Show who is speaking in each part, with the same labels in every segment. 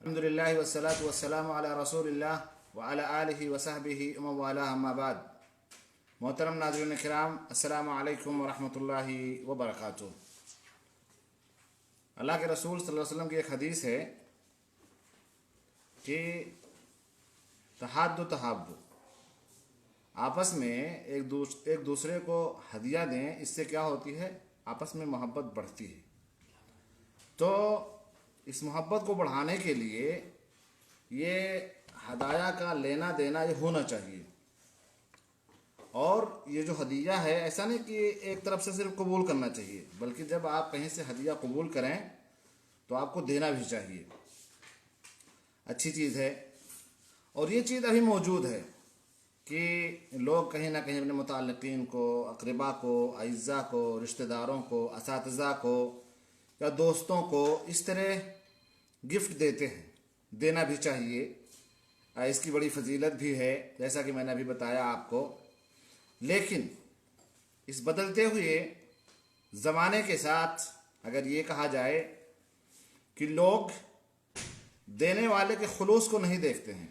Speaker 1: الحمدللہ والصلاة والسلام علی رسول اللہ وعلی آلہ وصحبہ ومن والاه اما بعد۔ محترم ناظرین کرام، السلام علیکم ورحمۃ اللہ وبرکاتہ۔ اللہ کے رسول صلی اللہ علیہ وسلم کی ایک حدیث ہے کہ تحادوا تحابوا، آپس میں ایک دوسرے کو ہدیہ دیں، اس سے کیا ہوتی ہے؟ آپس میں محبت بڑھتی ہے۔ تو اس محبت کو بڑھانے کے لیے یہ ہدایہ کا لینا دینا یہ ہونا چاہیے، اور یہ جو ہدیہ ہے ایسا نہیں کہ ایک طرف سے صرف قبول کرنا چاہیے، بلکہ جب آپ کہیں سے ہدیہ قبول کریں تو آپ کو دینا بھی چاہیے۔ اچھی چیز ہے، اور یہ چیز ابھی موجود ہے کہ لوگ کہیں نہ کہیں اپنے متعلقین کو، اقربا کو، اعزاء کو، رشتہ داروں کو، اساتذہ کو یا دوستوں کو اس طرح گفٹ دیتے ہیں۔ دینا بھی چاہیے، اس کی بڑی فضیلت بھی ہے جیسا کہ میں نے ابھی بتایا آپ کو۔ لیکن اس بدلتے ہوئے زمانے کے ساتھ اگر یہ کہا جائے کہ لوگ دینے والے کے خلوص کو نہیں دیکھتے ہیں،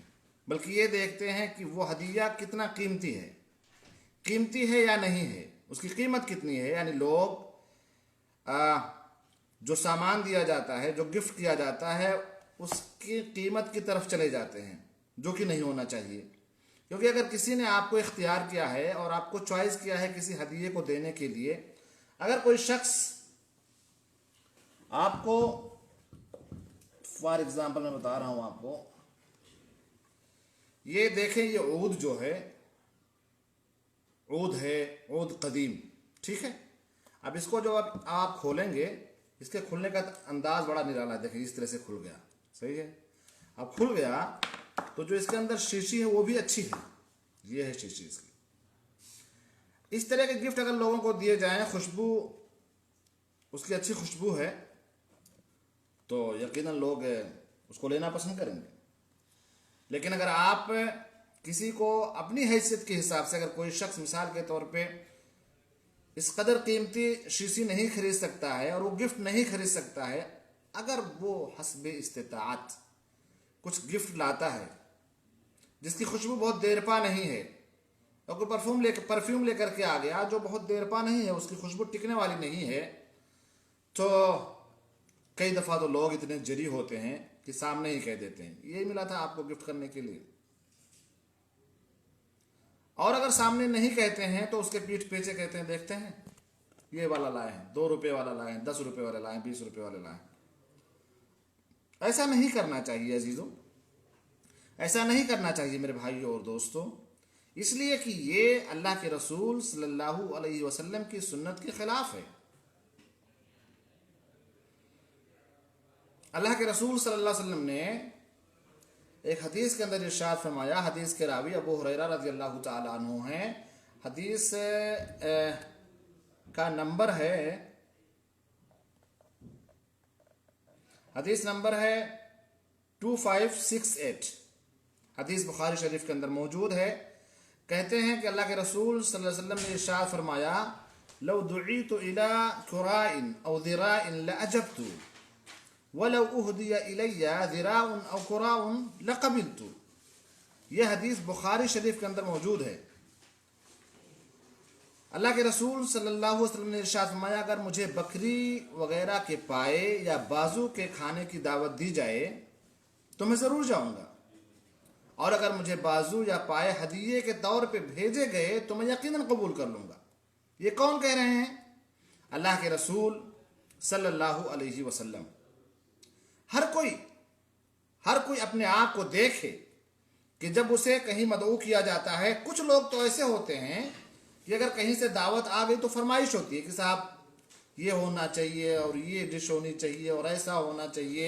Speaker 1: بلکہ یہ دیکھتے ہیں کہ وہ ہدیہ کتنا قیمتی ہے یا نہیں ہے، اس کی قیمت کتنی ہے، یعنی لوگ جو سامان دیا جاتا ہے، جو گفٹ کیا جاتا ہے، اس کی قیمت کی طرف چلے جاتے ہیں، جو کہ نہیں ہونا چاہیے۔ کیونکہ اگر کسی نے آپ کو اختیار کیا ہے اور آپ کو چوائس کیا ہے کسی ہدیے کو دینے کے لیے، اگر کوئی شخص آپ کو، فار ایگزامپل میں بتا رہا ہوں آپ کو، یہ دیکھیں، یہ عود جو ہے، عود قدیم، ٹھیک ہے۔ اب اس کو جو آپ کھولیں گے، اس کے کھلنے کا انداز بڑا نرالا ہے، دیکھیں اس طرح سے کھل گیا، صحیح ہے۔ اب کھل گیا تو جو اس کے اندر شیشی ہے وہ بھی اچھی ہے، یہ ہے شیشی اس کی۔ اس طرح کے گفٹ اگر لوگوں کو دیے جائیں، خوشبو اس کی اچھی خوشبو ہے، تو یقیناً لوگ اس کو لینا پسند کریں گے۔ لیکن اگر آپ کسی کو اپنی حیثیت کے حساب سے، اگر کوئی شخص مثال کے طور پہ اس قدر قیمتی شیشی نہیں خرید سکتا ہے اور وہ گفٹ نہیں خرید سکتا ہے، اگر وہ حسب استطاعت کچھ گفٹ لاتا ہے جس کی خوشبو بہت دیر پا نہیں ہے، اور کوئی پرفیوم لے کر کے آ گیا جو بہت دیر پا نہیں ہے، اس کی خوشبو ٹکنے والی نہیں ہے، تو کئی دفعہ تو لوگ اتنے جری ہوتے ہیں کہ سامنے ہی کہہ دیتے ہیں یہ ملا تھا آپ کو گفٹ کرنے کے لیے۔ اور اگر سامنے نہیں کہتے ہیں تو اس کے پیٹھ پیچھے کہتے ہیں، دیکھتے ہیں یہ والا لائے ہیں، 2 روپے والا لائے ہیں، 10 روپے والے لائے ہیں، 20 روپے والے لائے ہیں۔ ایسا نہیں کرنا چاہیے عزیزوں، ایسا نہیں کرنا چاہیے میرے بھائیوں اور دوستوں، اس لیے کہ یہ اللہ کے رسول صلی اللہ علیہ وسلم کی سنت کے خلاف ہے۔ اللہ کے رسول صلی اللہ علیہ وسلم نے ایک حدیث کے اندر ارشاد فرمایا، حدیث کے راوی ابو ہریرہ رضی اللہ تعالی عنہ ہیں، حدیث کا نمبر ہے، حدیث نمبر ہے 2568، حدیث بخاری شریف کے اندر موجود ہے۔ کہتے ہیں کہ اللہ کے رسول صلی اللہ علیہ وسلم نے ارشاد فرمایا، لو دعیت الى قراء او ذراء لاجبت ولو اہدی الی ذراء او قراء لقبلت۔ یہ حدیث بخاری شریف کے اندر موجود ہے۔ اللہ کے رسول صلی اللہ علیہ وسلم نے ارشاد فرمایا، اگر مجھے بکری وغیرہ کے پائے یا بازو کے کھانے کی دعوت دی جائے تو میں ضرور جاؤں گا، اور اگر مجھے بازو یا پائے ہدیے کے طور پہ بھیجے گئے تو میں یقیناً قبول کر لوں گا۔ یہ کون کہہ رہے ہیں؟ اللہ کے رسول صلی اللہ علیہ وسلم۔ ہر کوئی اپنے آپ کو دیکھے کہ جب اسے کہیں مدعو کیا جاتا ہے، کچھ لوگ تو ایسے ہوتے ہیں کہ اگر کہیں سے دعوت آ گئی تو فرمائش ہوتی ہے کہ صاحب یہ ہونا چاہیے اور یہ ڈش ہونی چاہیے اور ایسا ہونا چاہیے،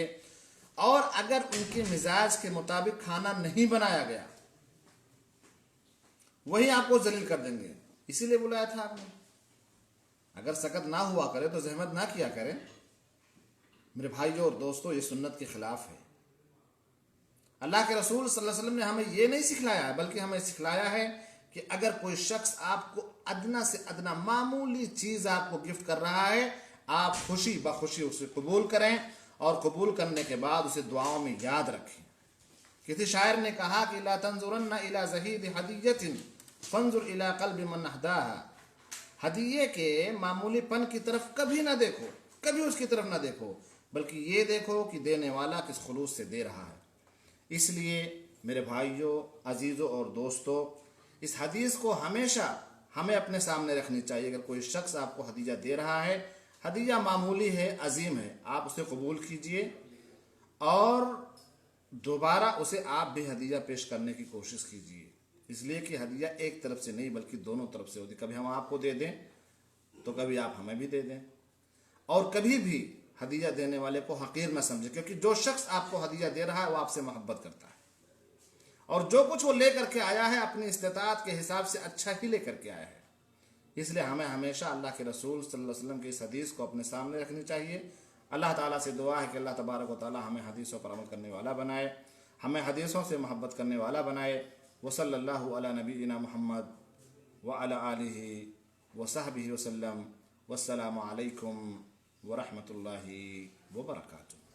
Speaker 1: اور اگر ان کے مزاج کے مطابق کھانا نہیں بنایا گیا وہی آپ کو ذلیل کر دیں گے۔ اسی لیے بلایا تھا آپ نے، اگر سکت نہ ہوا کرے تو زحمت نہ کیا کریں۔ میرے بھائیوں اور دوستوں، یہ سنت کے خلاف ہے۔ اللہ کے رسول صلی اللہ علیہ وسلم نے ہمیں یہ نہیں سکھلایا ہے، بلکہ ہمیں سکھلایا ہے کہ اگر کوئی شخص آپ کو ادنا سے ادنا معمولی چیز آپ کو گفٹ کر رہا ہے، آپ خوشی بخوشی اسے قبول کریں، اور قبول کرنے کے بعد اسے دعاؤں میں یاد رکھیں۔ کسی شاعر نے کہا کہ لا تنظرن الی زہید ہدیۃ فانظر الی قلب من اہداھا، ہدیے کے معمولی پن کی طرف کبھی نہ دیکھو، کبھی اس کی طرف نہ دیکھو، بلکہ یہ دیکھو کہ دینے والا کس خلوص سے دے رہا ہے۔ اس لیے میرے بھائیوں، عزیزوں اور دوستوں، اس حدیث کو ہمیشہ ہمیں اپنے سامنے رکھنی چاہیے۔ اگر کوئی شخص آپ کو ہدیہ دے رہا ہے، ہدیہ معمولی ہے، عظیم ہے، آپ اسے قبول کیجئے اور دوبارہ اسے آپ بھی ہدیہ پیش کرنے کی کوشش کیجئے، اس لیے کہ ہدیہ ایک طرف سے نہیں بلکہ دونوں طرف سے ہوتی ہے۔ کبھی ہم آپ کو دے دیں تو کبھی آپ ہمیں بھی دے دیں، اور کبھی بھی ہدیہ دینے والے کو حقیر نہ سمجھے، کیونکہ جو شخص آپ کو ہدیہ دے رہا ہے وہ آپ سے محبت کرتا ہے، اور جو کچھ وہ لے کر کے آیا ہے اپنی استطاعت کے حساب سے اچھا ہی لے کر کے آیا ہے۔ اس لیے ہمیں ہمیشہ اللہ کے رسول صلی اللہ علیہ وسلم کی اس حدیث کو اپنے سامنے رکھنی چاہیے۔ اللہ تعالیٰ سے دعا ہے کہ اللہ تبارک و تعالیٰ ہمیں حدیثوں پر عمل کرنے والا بنائے، ہمیں حدیثوں سے محبت کرنے والا بنائے۔ وصلی اللہ علی نبینا محمد وعلی آلہ وصحبہ وسلم۔ والسلام علیکم ورحمۃ اللہ وبرکاتہ۔